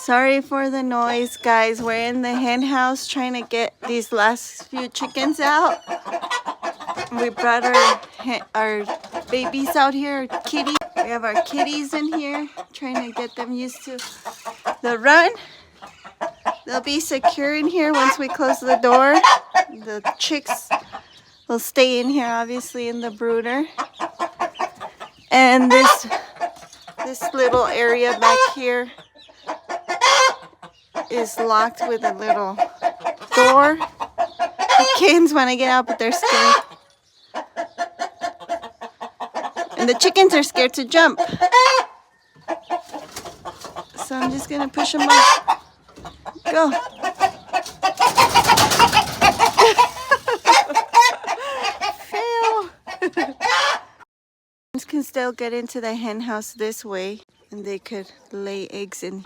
Sorry for the noise, guys. We're in the hen house trying to get these last few chickens out. We brought our babies out here, kitty. We have our kitties in here, trying to get them used to the run. They'll be secure in here once we close the door. The chicks will stay in here, obviously, in the brooder. And this little area back here is locked with a little door. The kittens want to get out, but they're scared. And the chickens are scared to jump. So I'm just going to push them up. Go. Fail. Chickens can still get into the hen house this way, and they could lay eggs in